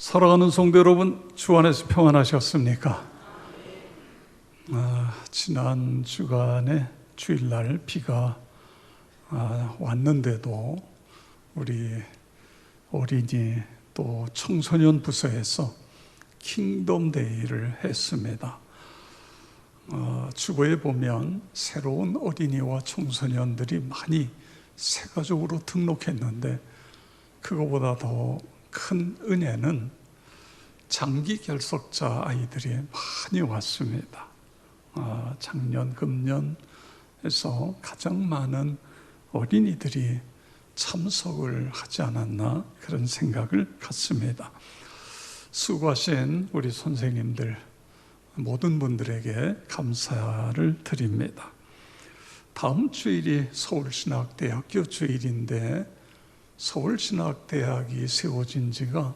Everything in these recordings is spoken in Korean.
사랑하는 성도 여러분, 주 안에서 평안하셨습니까? 지난 주간에 주일날 비가 왔는데도 우리 어린이 또 청소년 부서에서 킹덤데이를 했습니다. 주보에 보면 새로운 어린이와 청소년들이 많이 새가족으로 등록했는데 그거보다 더 큰 은혜는 장기 결석자 아이들이 많이 왔습니다. 작년, 금년에서 가장 많은 어린이들이 참석을 하지 않았나 그런 생각을 갖습니다. 수고하신 우리 선생님들 모든 분들에게 감사를 드립니다. 다음 주일이 서울신학대학교 주일인데 서울신학대학이 세워진 지가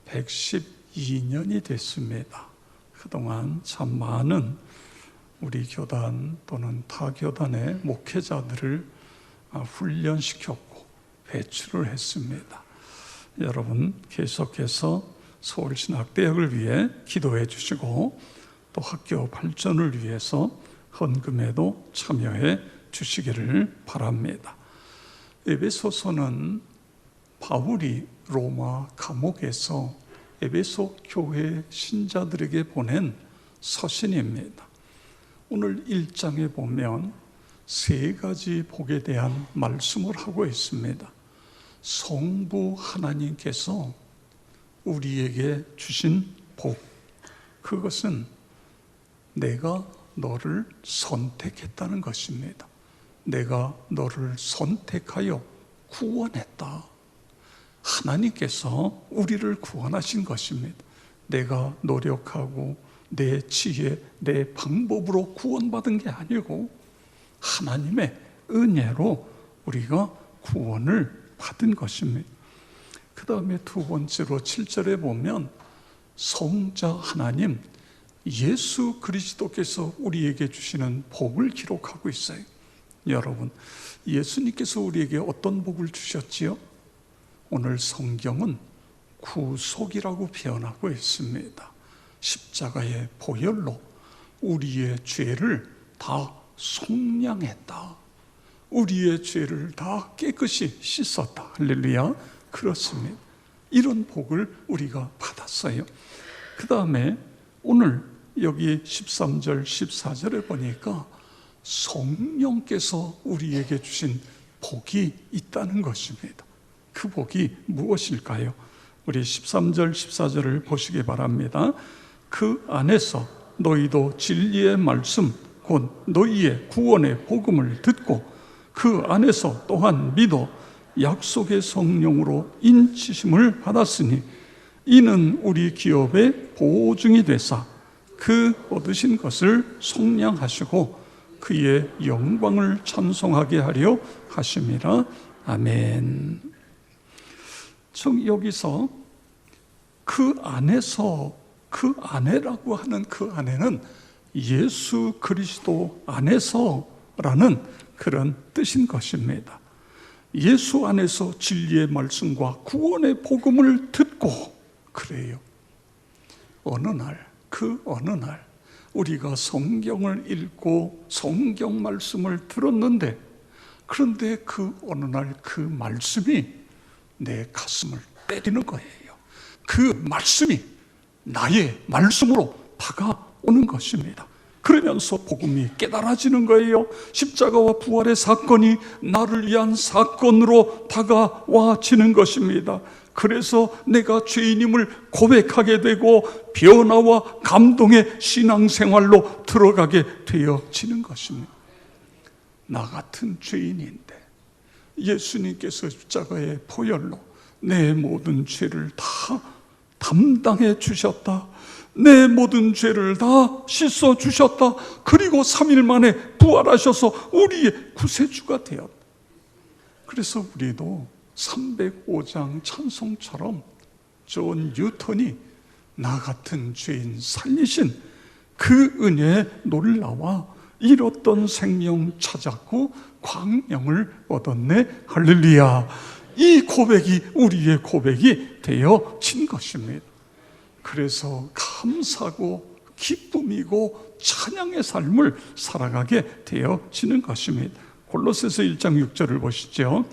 112년이 됐습니다. 그동안 참 많은 우리 교단 또는 타 교단의 목회자들을 훈련시켰고 배출을 했습니다. 여러분 계속해서 서울신학대학을 위해 기도해 주시고 또 학교 발전을 위해서 헌금에도 참여해 주시기를 바랍니다. 에베소서는 바울이 로마 감옥에서 에베소 교회 신자들에게 보낸 서신입니다. 오늘 1장에 보면 세 가지 복에 대한 말씀을 하고 있습니다. 성부 하나님께서 우리에게 주신 복, 그것은 내가 너를 선택했다는 것입니다. 내가 너를 선택하여 구원했다. 하나님께서 우리를 구원하신 것입니다. 내가 노력하고 내 지혜, 내 방법으로 구원받은 게 아니고 하나님의 은혜로 우리가 구원을 받은 것입니다. 그 다음에 두 번째로 7절에 보면 성자 하나님 예수 그리스도께서 우리에게 주시는 복을 기록하고 있어요. 여러분, 예수님께서 우리에게 어떤 복을 주셨지요? 오늘 성경은 구속이라고 표현하고 있습니다. 십자가의 보혈로 우리의 죄를 다 속량했다. 우리의 죄를 다 깨끗이 씻었다. 할렐루야. 그렇습니다. 이런 복을 우리가 받았어요. 그 다음에 오늘 여기 13절, 14절에 보니까 성령께서 우리에게 주신 복이 있다는 것입니다. 그 복이 무엇일까요? 우리 13절, 14절을 보시기 바랍니다. 그 안에서 너희도 진리의 말씀, 곧 너희의 구원의 복음을 듣고 그 안에서 또한 믿어 약속의 성령으로 인치심을 받았으니 이는 우리 기업의 보증이 되사 그 얻으신 것을 속량하시고 그의 영광을 찬송하게 하려 하심이라. 아멘. 여기서 그 안에서, 그 안에라고 하는 그 안에는 예수 그리스도 안에서라는 그런 뜻인 것입니다. 예수 안에서 진리의 말씀과 구원의 복음을 듣고 그래요. 어느 날, 그 어느 날 우리가 성경을 읽고 성경 말씀을 들었는데 그런데 그 어느 날 그 말씀이 내 가슴을 때리는 거예요. 그 말씀이 나의 말씀으로 다가오는 것입니다. 그러면서 복음이 깨달아지는 거예요. 십자가와 부활의 사건이 나를 위한 사건으로 다가와지는 것입니다. 그래서 내가 죄인임을 고백하게 되고 변화와 감동의 신앙생활로 들어가게 되어지는 것입니다. 나 같은 죄인인데 예수님께서 십자가의 보혈로 내 모든 죄를 다 담당해 주셨다. 내 모든 죄를 다 씻어 주셨다. 그리고 3일 만에 부활하셔서 우리의 구세주가 되었다. 그래서 우리도 305장 찬송처럼 존 뉴턴이 나 같은 죄인 살리신 그 은혜에 놀라와 잃었던 생명 찾았고 광명을 얻었네. 할렐루야. 이 고백이 우리의 고백이 되어진 것입니다. 그래서 감사고 기쁨이고 찬양의 삶을 살아가게 되어지는 것입니다. 골로새서 1장 6절을 보시죠.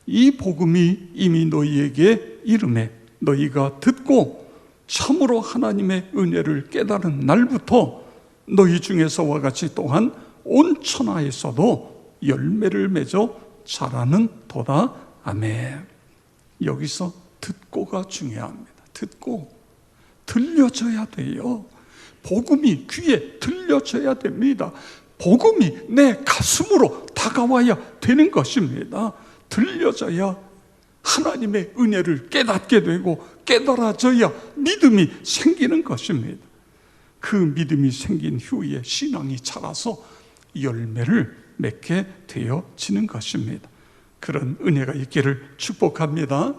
이 복음이 이미 너희에게 이르매 너희가 듣고 참으로 하나님의 은혜를 깨달은 날부터 너희 중에서와 같이 또한 온 천하에서도 열매를 맺어 자라는 도다. 아멘. 여기서 듣고가 중요합니다. 듣고 들려져야 돼요. 복음이 귀에 들려져야 됩니다. 복음이 내 가슴으로 다가와야 되는 것입니다. 들려져야 하나님의 은혜를 깨닫게 되고 깨달아져야 믿음이 생기는 것입니다. 그 믿음이 생긴 후에 신앙이 자라서 열매를 맺게 되어지는 것입니다. 그런 은혜가 있기를 축복합니다.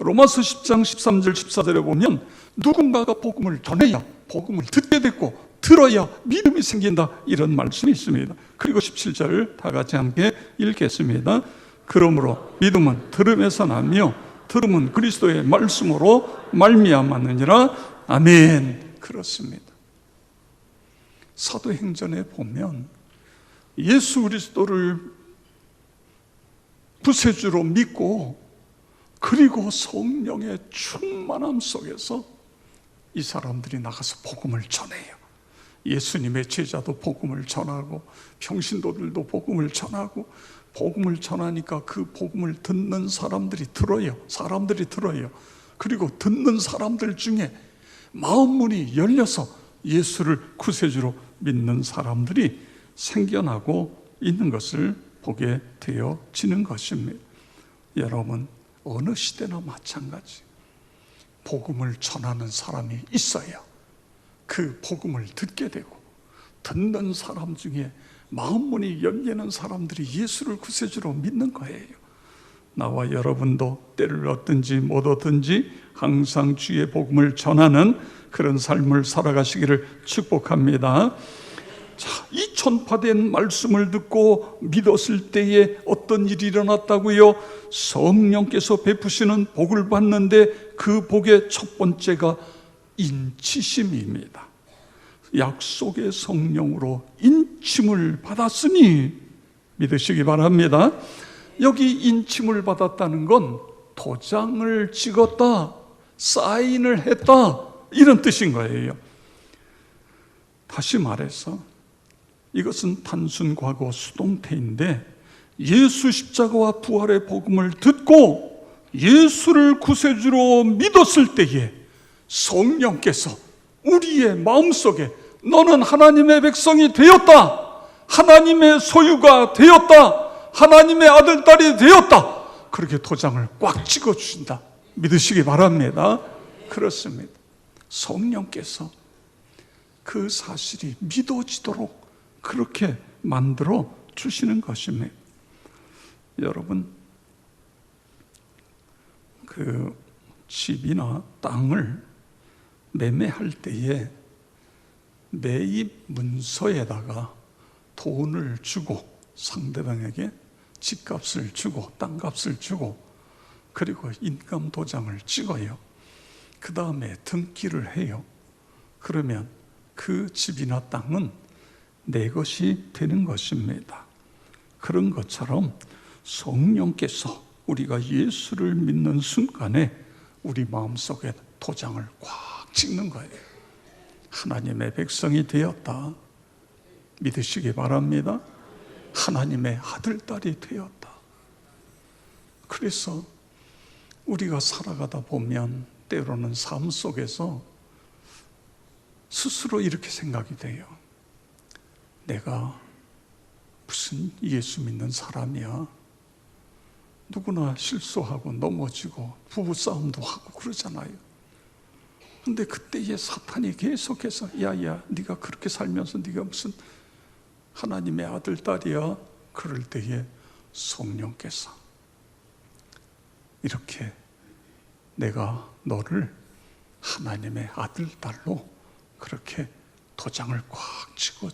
로마서 10장 13절 14절에 보면 누군가가 복음을 전해야 복음을 듣게 되고 들어야 믿음이 생긴다, 이런 말씀이 있습니다. 그리고 17절 다 같이 함께 읽겠습니다. 그러므로 믿음은 들음에서 나며 들음은 그리스도의 말씀으로 말미암았느니라. 아멘. 그렇습니다. 사도행전에 보면 예수 그리스도를 구세주로 믿고 그리고 성령의 충만함 속에서 이 사람들이 나가서 복음을 전해요. 예수님의 제자도 복음을 전하고 평신도들도 복음을 전하고, 복음을 전하니까 그 복음을 듣는 사람들이 들어요. 그리고 듣는 사람들 중에 마음문이 열려서 예수를 구세주로 믿는 사람들이 생겨나고 있는 것을 보게 되어지는 것입니다. 여러분, 어느 시대나 마찬가지 복음을 전하는 사람이 있어야 그 복음을 듣게 되고, 듣는 사람 중에 마음문이 열리는 사람들이 예수를 구세주로 믿는 거예요. 나와 여러분도 때를 얻든지 못 얻든지 항상 주의 복음을 전하는 그런 삶을 살아가시기를 축복합니다. 자, 이 전파된 말씀을 듣고 믿었을 때에 어떤 일이 일어났다고요? 성령께서 베푸시는 복을 받는데 그 복의 첫 번째가 인치심입니다. 약속의 성령으로 인침을 받았으니 믿으시기 바랍니다. 여기 인침을 받았다는 건 도장을 찍었다, 사인을 했다, 이런 뜻인 거예요. 다시 말해서 이것은 단순 과거 수동태인데, 예수 십자가와 부활의 복음을 듣고 예수를 구세주로 믿었을 때에 성령께서 우리의 마음속에 너는 하나님의 백성이 되었다, 하나님의 소유가 되었다, 하나님의 아들, 딸이 되었다, 그렇게 도장을 꽉 찍어주신다. 믿으시기 바랍니다. 그렇습니다. 성령께서 그 사실이 믿어지도록 그렇게 만들어 주시는 것입니다. 여러분, 그 집이나 땅을 매매할 때에 매입 문서에다가 돈을 주고, 상대방에게 집값을 주고 땅값을 주고, 그리고 인감 도장을 찍어요. 그 다음에 등기를 해요. 그러면 그 집이나 땅은 내 것이 되는 것입니다. 그런 것처럼 성령께서 우리가 예수를 믿는 순간에 우리 마음속에 도장을 꽉 찍는 거예요. 하나님의 백성이 되었다, 믿으시기 바랍니다. 하나님의 아들, 딸이 되었다. 그래서 우리가 살아가다 보면 때로는 삶 속에서 스스로 이렇게 생각이 돼요. 내가 무슨 예수 믿는 사람이야. 누구나 실수하고 넘어지고 부부싸움도 하고 그러잖아요. 근데 그때에 사탄이 계속해서 야야, 네가 그렇게 살면서 네가 무슨 하나님의 아들, 딸이야. 그럴 때에 성령께서 이렇게 내가 너를 하나님의 아들, 딸로 그렇게 도장을 꽉 찍어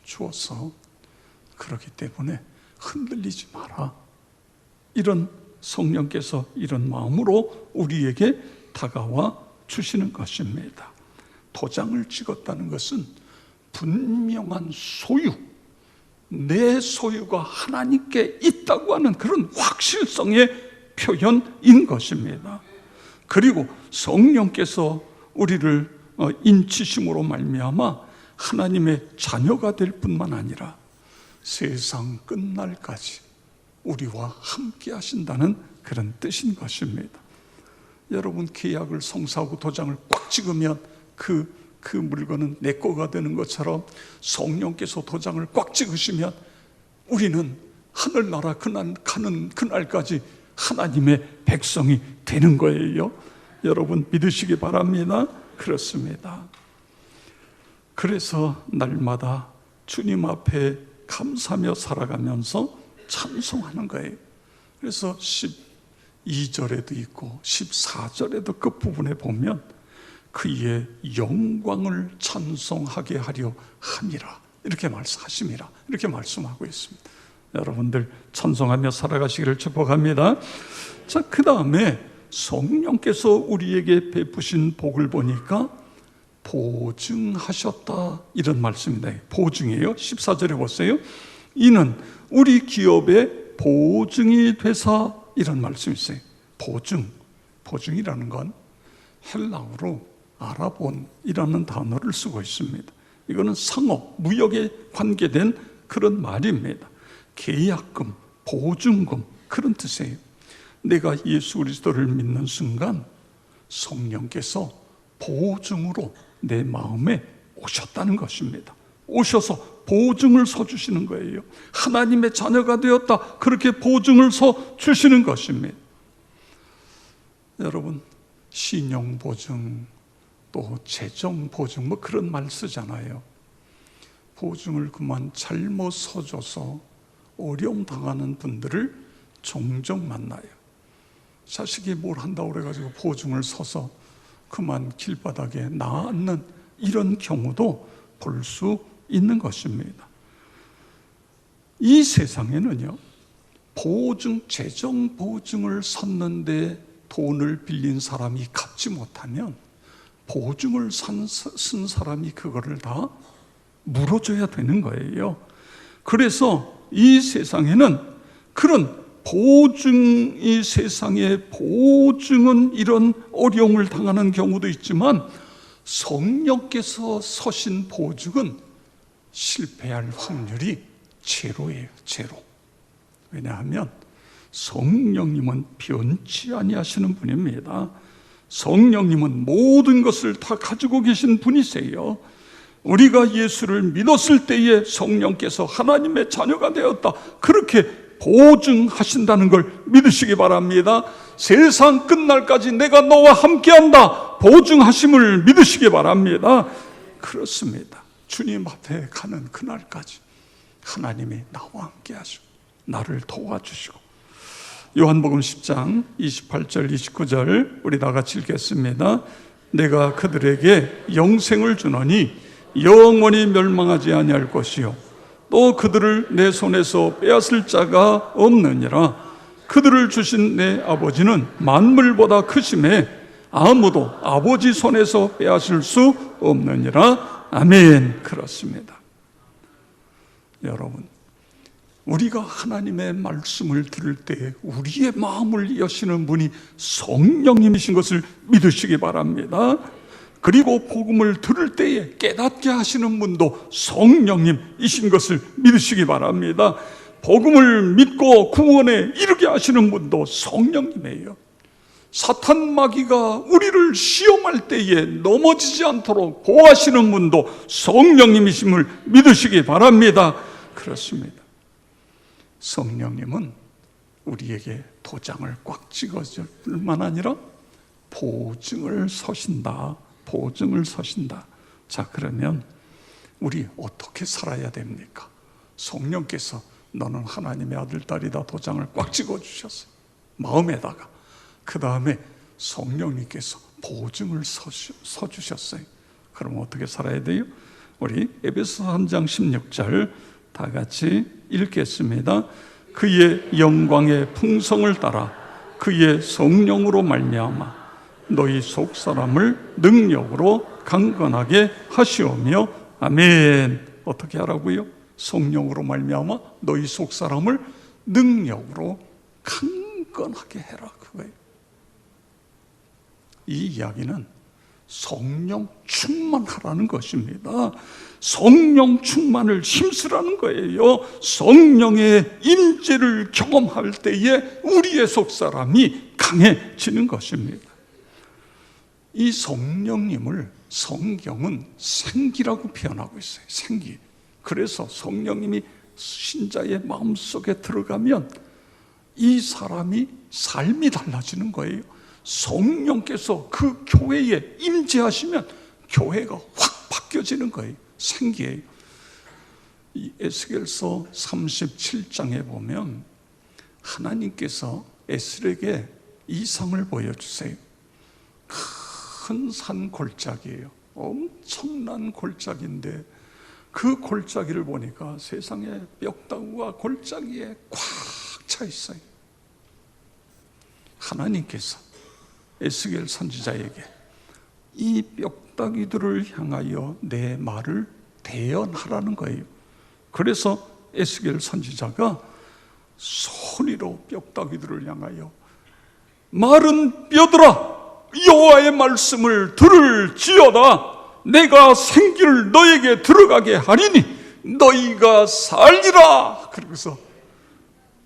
주어서, 그렇기 때문에 흔들리지 마라, 이런 성령께서 이런 마음으로 우리에게 다가와 주시는 것입니다. 도장을 찍었다는 것은 분명한 소유, 내 소유가 하나님께 있다고 하는 그런 확실성의 표현인 것입니다. 그리고 성령께서 우리를 인치심으로 말미암아 하나님의 자녀가 될 뿐만 아니라 세상 끝날까지 우리와 함께 하신다는 그런 뜻인 것입니다. 여러분, 계약을 성사하고 도장을 꽉 찍으면 그 물건은 내 거가 되는 것처럼 성령께서 도장을 꽉 찍으시면 우리는 하늘나라 가는 그날까지 하나님의 백성이 되는 거예요. 여러분, 믿으시기 바랍니다. 그렇습니다. 그래서 날마다 주님 앞에 감사하며 살아가면서 찬송하는 거예요. 그래서 12절에도 있고 14절에도 끝부분에 보면 그의 영광을 찬송하게 하려 함이라, 이렇게 말씀하심이라, 이렇게 말씀하고 있습니다. 여러분들 찬송하며 살아가시기를 축복합니다. 자, 그 다음에 성령께서 우리에게 베푸신 복을 보니까 보증하셨다, 이런 말씀입니다. 보증이에요. 14절에 보세요. 이는 우리 기업의 보증이 되사, 이런 말씀이 있어요. 보증이라는 건 헬라어로 아라본이라는 단어를 쓰고 있습니다. 이거는 상업, 무역에 관계된 그런 말입니다. 계약금, 보증금, 그런 뜻이에요. 내가 예수 그리스도를 믿는 순간 성령께서 보증으로 내 마음에 오셨다는 것입니다. 오셔서 보증을 서주시는 거예요. 하나님의 자녀가 되었다, 그렇게 보증을 서주시는 것입니다. 여러분, 신용보증, 또 재정보증, 뭐 그런 말 쓰잖아요. 보증을 그만 잘못 서줘서 어려움 당하는 분들을 종종 만나요. 자식이 뭘 한다고 그래가지고 보증을 서서 그만 길바닥에 나앉는 이런 경우도 볼 수 있는 것입니다. 이 세상에는요, 재정 보증을 섰는데 돈을 빌린 사람이 갚지 못하면 보증을 쓴 사람이 그거를 다 물어줘야 되는 거예요. 그래서 이 세상에는 그런 이 세상의 보증은 이런 어려움을 당하는 경우도 있지만 성령께서 서신 보증은 실패할 확률이 제로예요. 제로. 왜냐하면 성령님은 변치 아니하시는 분입니다. 성령님은 모든 것을 다 가지고 계신 분이세요. 우리가 예수를 믿었을 때에 성령께서 하나님의 자녀가 되었다, 그렇게 보증하신다는 걸 믿으시기 바랍니다. 세상 끝날까지 내가 너와 함께한다, 보증하심을 믿으시기 바랍니다. 그렇습니다. 주님 앞에 가는 그날까지 하나님이 나와 함께 하시고 나를 도와주시고. 요한복음 10장 28절 29절 우리 다 같이 읽겠습니다. 내가 그들에게 영생을 주노니 영원히 멸망하지 아니할 것이요 또 그들을 내 손에서 빼앗을 자가 없느니라. 그들을 주신 내 아버지는 만물보다 크심에 아무도 아버지 손에서 빼앗을 수 없느니라. 아멘. 그렇습니다. 여러분, 우리가 하나님의 말씀을 들을 때 우리의 마음을 여시는 분이 성령님이신 것을 믿으시기 바랍니다. 그리고 복음을 들을 때에 깨닫게 하시는 분도 성령님이신 것을 믿으시기 바랍니다. 복음을 믿고 구원에 이르게 하시는 분도 성령님이에요. 사탄 마귀가 우리를 시험할 때에 넘어지지 않도록 보호하시는 분도 성령님이심을 믿으시기 바랍니다. 그렇습니다. 성령님은 우리에게 도장을 꽉 찍어줄 뿐만 아니라 보증을 서신다. 보증을 서신다. 자, 그러면 우리 어떻게 살아야 됩니까? 성령께서 너는 하나님의 아들, 딸이다 도장을 꽉 찍어주셨어요. 마음에다가. 그 다음에 성령님께서 보증을 서주셨어요. 그럼 어떻게 살아야 돼요? 우리 에베소 3장 16절 다 같이 읽겠습니다. 그의 영광의 풍성을 따라 그의 성령으로 말미암아 너희 속사람을 능력으로 강건하게 하시오며. 아멘. 어떻게 하라고요? 성령으로 말미암아 너희 속사람을 능력으로 강건하게 해라, 그거예요. 이 이야기는 성령 충만하라는 것입니다. 성령 충만을 힘쓰라는 거예요. 성령의 임재를 경험할 때에 우리의 속사람이 강해지는 것입니다. 이 성령님을 성경은 생기라고 표현하고 있어요. 생기. 그래서 성령님이 신자의 마음속에 들어가면 이 사람이 삶이 달라지는 거예요. 성령께서 그 교회에 임재하시면 교회가 확 바뀌어지는 거예요. 생기예요. 이 에스겔서 37장에 보면 하나님께서 에스겔에게 이상을 보여주세요. 큰 산 골짜기예요. 엄청난 골짜기인데 그 골짜기를 보니까 세상에 뼈다구가 골짜기에 꽉 차 있어요. 하나님께서 에스겔 선지자에게 이 뼈다귀들을 향하여 내 말을 대언하라는 거예요. 그래서 에스겔 선지자가 소리로 뼈다귀들을 향하여 마른 뼈들아, 여호와의 말씀을 들을지어다. 내가 생기를 너에게 들어가게 하리니 너희가 살리라. 그러고서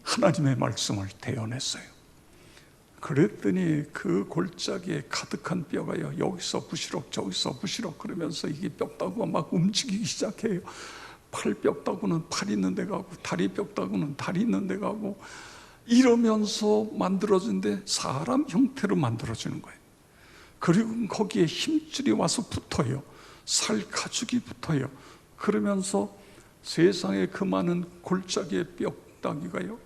하나님의 말씀을 대언했어요. 그랬더니 그 골짜기에 가득한 뼈가요, 여기서 부시럭 저기서 부시럭 그러면서 이게 뼈다구가 막 움직이기 시작해요. 팔 뼈다구는 팔 있는 데 가고 다리 뼈다구는 다리 있는 데 가고 이러면서 만들어진데 사람 형태로 만들어지는 거예요. 그리고 거기에 힘줄이 와서 붙어요. 살 가죽이 붙어요. 그러면서 세상에 그 많은 골짜기의 뼈다귀가요,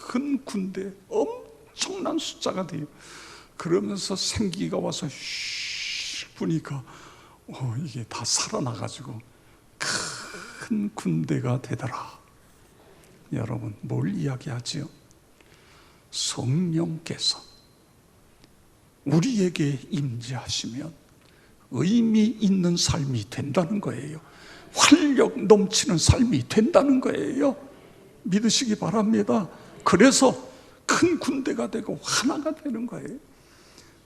큰 군대 엄청난 숫자가 돼요. 그러면서 생기가 와서 슉 부니까 이게 다 살아나가지고 큰 군대가 되더라. 여러분, 뭘 이야기하지요? 성령께서 우리에게 임재하시면 의미 있는 삶이 된다는 거예요. 활력 넘치는 삶이 된다는 거예요. 믿으시기 바랍니다. 그래서 큰 군대가 되고 하나가 되는 거예요.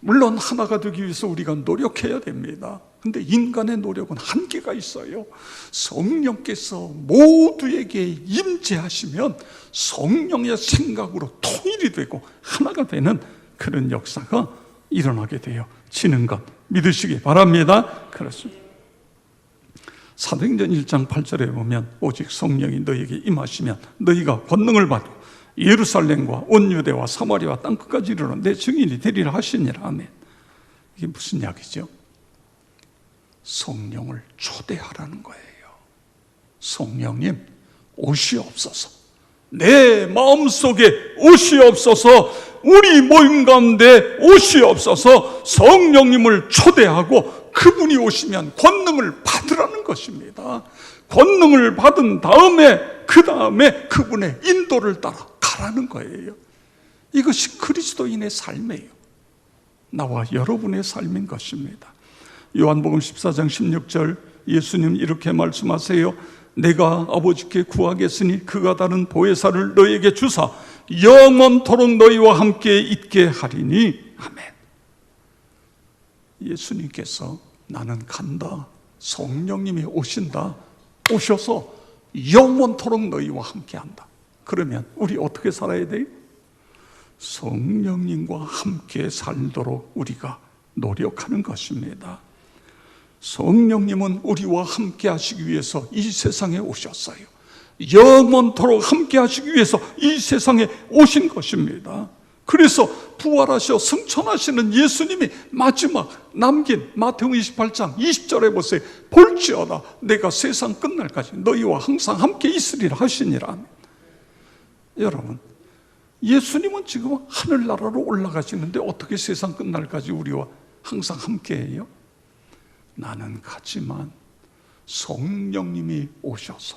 물론 하나가 되기 위해서 우리가 노력해야 됩니다. 근데 인간의 노력은 한계가 있어요. 성령께서 모두에게 임재하시면 성령의 생각으로 통일이 되고 하나가 되는 그런 역사가 일어나게 되어지는 것 믿으시기 바랍니다. 그렇습니다. 사도행전 1장 8절에 보면 오직 성령이 너희에게 임하시면 너희가 권능을 받고 예루살렘과 온 유대와 사마리아와 땅끝까지 이르러 내 증인이 되리라 하시니라. 아멘. 이게 무슨 이야기죠? 성령을 초대하라는 거예요. 성령님 오시옵소서. 내 마음속에 오시옵소서. 우리 모임 가운데 오시옵소서. 성령님을 초대하고 그분이 오시면 권능을 받으라는 것입니다. 권능을 받은 다음에 그 다음에 그분의 인도를 따라 가라는 거예요. 이것이 그리스도인의 삶이에요. 나와 여러분의 삶인 것입니다. 요한복음 14장 16절 예수님 이렇게 말씀하세요. 내가 아버지께 구하겠으니 그가 다른 보혜사를 너희에게 주사 영원토록 너희와 함께 있게 하리니. 아멘. 예수님께서 나는 간다, 성령님이 오신다, 오셔서 영원토록 너희와 함께 한다. 그러면 우리 어떻게 살아야 돼요? 성령님과 함께 살도록 우리가 노력하는 것입니다. 성령님은 우리와 함께 하시기 위해서 이 세상에 오셨어요. 영원토록 함께 하시기 위해서 이 세상에 오신 것입니다. 그래서 부활하셔 승천하시는 예수님이 마지막 남긴 마태복음 28장 20절에 보세요. 볼지어다 내가 세상 끝날까지 너희와 항상 함께 있으리라 하시니라. 여러분, 예수님은 지금 하늘나라로 올라가시는데 어떻게 세상 끝날까지 우리와 항상 함께해요? 나는 가지만 성령님이 오셔서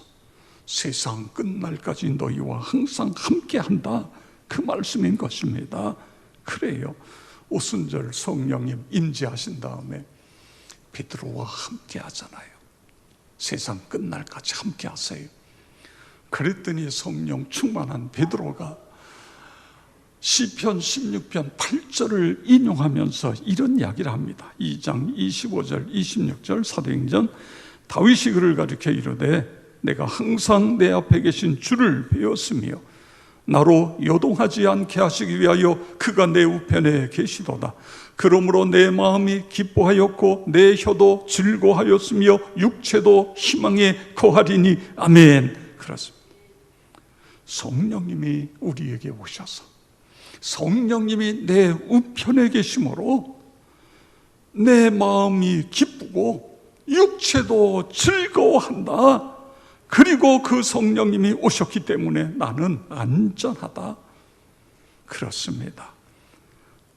세상 끝날까지 너희와 항상 함께한다, 그 말씀인 것입니다. 그래요. 오순절 성령님 임재하신 다음에 베드로와 함께 하잖아요. 세상 끝날까지 함께 하세요. 그랬더니 성령 충만한 베드로가 시편 16편 8절을 인용하면서 이런 이야기를 합니다. 2장 25절 26절 사도행전, 다윗이 그를 가리켜 이르되 내가 항상 내 앞에 계신 주를 배웠으며 나로 요동하지 않게 하시기 위하여 그가 내 우편에 계시도다. 그러므로 내 마음이 기뻐하였고 내 혀도 즐거하였으며 육체도 희망에 거하리니 아멘. 그렇습니다. 성령님이 우리에게 오셔서 성령님이 내 우편에 계심으로 내 마음이 기쁘고 육체도 즐거워한다. 그리고 그 성령님이 오셨기 때문에 나는 안전하다. 그렇습니다.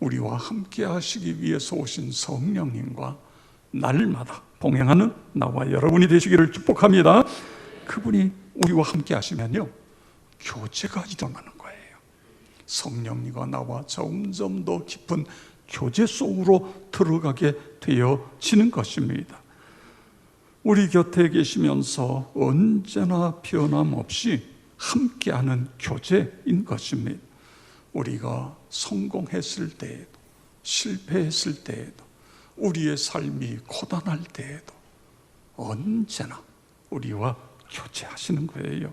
우리와 함께 하시기 위해서 오신 성령님과 날마다 동행하는 나와 여러분이 되시기를 축복합니다. 그분이 우리와 함께 하시면요, 교제가 일어나는 거예요. 성령님과 나와 점점 더 깊은 교제 속으로 들어가게 되어지는 것입니다. 우리 곁에 계시면서 언제나 변함없이 함께하는 교제인 것입니다. 우리가 성공했을 때에도 실패했을 때에도 우리의 삶이 고단할 때에도 언제나 우리와 교제하시는 거예요.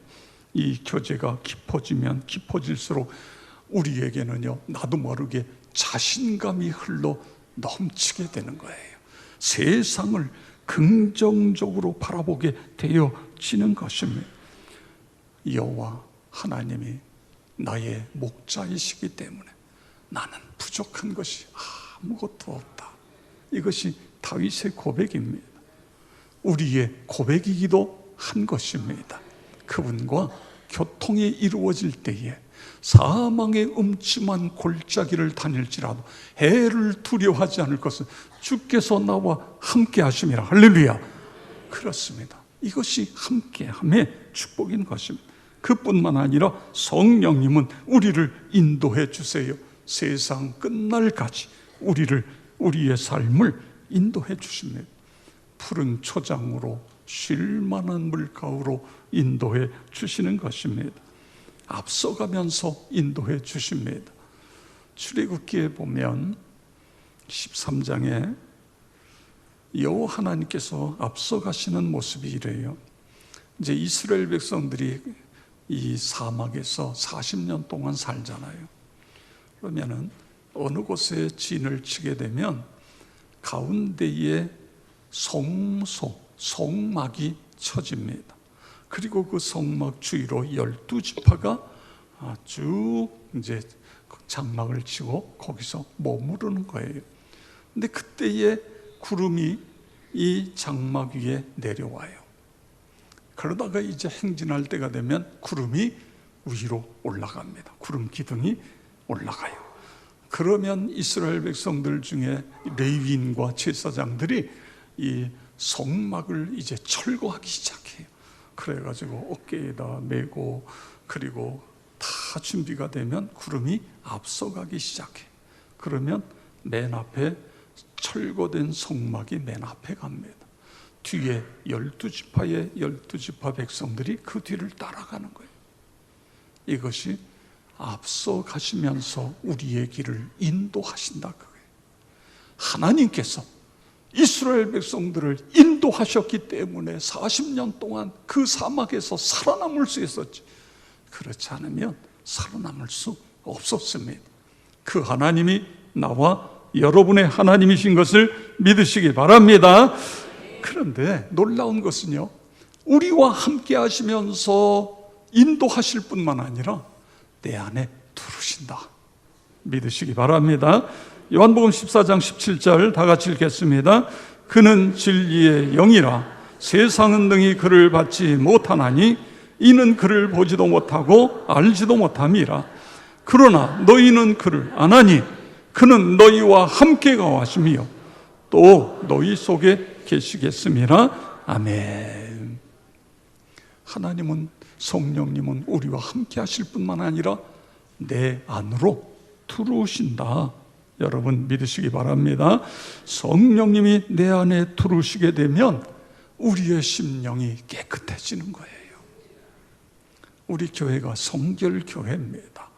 이 교제가 깊어지면 깊어질수록 우리에게는요, 나도 모르게 자신감이 흘러 넘치게 되는 거예요. 세상을 긍정적으로 바라보게 되어지는 것입니다. 여호와 하나님이 나의 목자이시기 때문에 나는 부족한 것이 아무것도 없다. 이것이 다윗의 고백입니다. 우리의 고백이기도 한 것입니다. 그분과 교통이 이루어질 때에 사망의 음침한 골짜기를 다닐지라도 해를 두려워하지 않을 것은 주께서 나와 함께 하심이라. 할렐루야. 그렇습니다. 이것이 함께함의 축복인 것입니다. 그뿐만 아니라 성령님은 우리를 인도해 주세요. 세상 끝날까지 우리의 삶을 인도해 주십니다. 푸른 초장으로 쉴 만한 물가로 인도해 주시는 것입니다. 앞서가면서 인도해 주십니다. 출애굽기에 보면 13장에 여호와 하나님께서 앞서가시는 모습이 이래요. 이제 이스라엘 백성들이 이 사막에서 40년 동안 살잖아요. 그러면은 어느 곳에 진을 치게 되면 가운데에 성막이 쳐집니다. 그리고 그 성막 주위로 12지파가 쭉 이제 장막을 치고 거기서 머무르는 거예요. 근데 그때에 구름이 이 장막 위에 내려와요. 그러다가 이제 행진할 때가 되면 구름이 위로 올라갑니다. 구름 기둥이 올라가요. 그러면 이스라엘 백성들 중에 레위인과 제사장들이 이 성막을 이제 철거하기 시작해요. 그래가지고 어깨에다 메고 그리고 다 준비가 되면 구름이 앞서가기 시작해요. 그러면 맨 앞에 철거된 성막이 맨 앞에 갑니다. 뒤에 12지파의 12지파 백성들이 그 뒤를 따라가는 거예요. 이것이 앞서 가시면서 우리의 길을 인도하신다 그거예요. 하나님께서 이스라엘 백성들을 인도하셨기 때문에 40년 동안 그 사막에서 살아남을 수 있었지. 그렇지 않으면 살아남을 수 없었습니다. 그 하나님이 나와 여러분의 하나님이신 것을 믿으시기 바랍니다. 그런데 놀라운 것은요, 우리와 함께 하시면서 인도하실 뿐만 아니라 내 안에 두르신다. 믿으시기 바랍니다. 요한복음 14장 17절 다 같이 읽겠습니다. 그는 진리의 영이라 세상은 능히 그를 받지 못하나니 이는 그를 보지도 못하고 알지도 못함이라. 그러나 너희는 그를 아나니 그는 너희와 함께 거하시며 또 너희 속에 계시겠음이라. 아멘. 하나님은, 성령님은 우리와 함께 하실 뿐만 아니라 내 안으로 들어오신다. 여러분 믿으시기 바랍니다. 성령님이 내 안에 들어오시게 되면 우리의 심령이 깨끗해지는 거예요. 우리 교회가 성결교회입니다.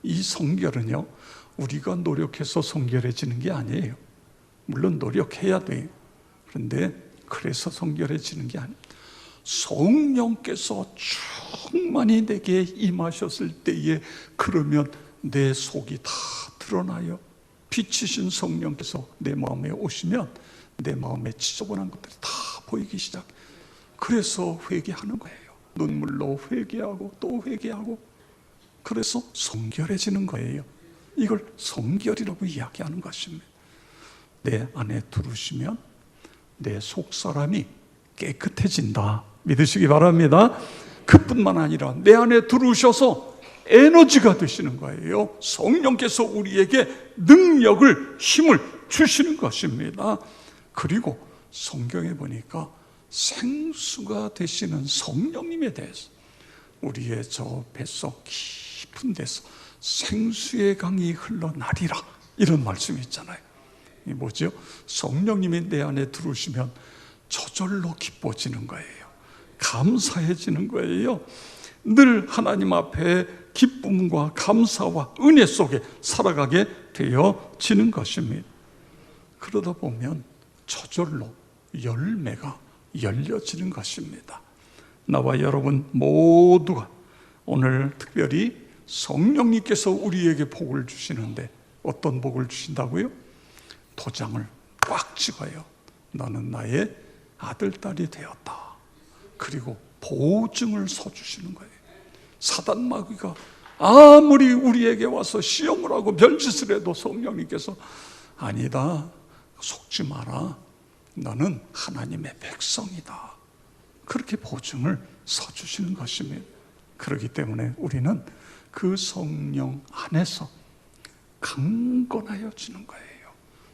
이 성결은요, 우리가 노력해서 성결해지는 게 아니에요. 물론 노력해야 돼요. 그런데 그래서 성결해지는 게 아니에요. 성령께서 충만히 내게 임하셨을 때에, 그러면 내 속이 다 드러나요. 빛이신 성령께서 내 마음에 오시면 내 마음에 지저분한 것들이 다 보이기 시작해요. 그래서 회개하는 거예요. 눈물로 회개하고 또 회개하고, 그래서 성결해지는 거예요. 이걸 성결이라고 이야기하는 것입니다. 내 안에 들어오시면 내 속사람이 깨끗해진다. 믿으시기 바랍니다. 그뿐만 아니라 내 안에 들어오셔서 에너지가 되시는 거예요. 성령께서 우리에게 능력을, 힘을 주시는 것입니다. 그리고 성경에 보니까 생수가 되시는 성령님에 대해서, 우리의 저 뱃속 깊은 데서 생수의 강이 흘러나리라, 이런 말씀이 있잖아요. 이게 뭐죠? 성령님이 내 안에 들어오시면 저절로 기뻐지는 거예요. 감사해지는 거예요. 늘 하나님 앞에 기쁨과 감사와 은혜 속에 살아가게 되어지는 것입니다. 그러다 보면 저절로 열매가 열려지는 것입니다. 나와 여러분 모두가 오늘 특별히 성령님께서 우리에게 복을 주시는데, 어떤 복을 주신다고요? 도장을 꽉 찍어요. 너는 나의 아들, 딸이 되었다. 그리고 보증을 서주시는 거예요. 사단 마귀가 아무리 우리에게 와서 시험을 하고 별짓을 해도 성령님께서 아니다, 속지 마라, 너는 하나님의 백성이다, 그렇게 보증을 서주시는 것입니다. 그렇기 때문에 우리는 그 성령 안에서 강건하여지는 거예요.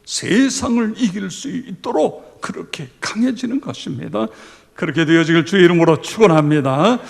세상을 이길 수 있도록 그렇게 강해지는 것입니다. 그렇게 되어지길 주의 이름으로 축원합니다.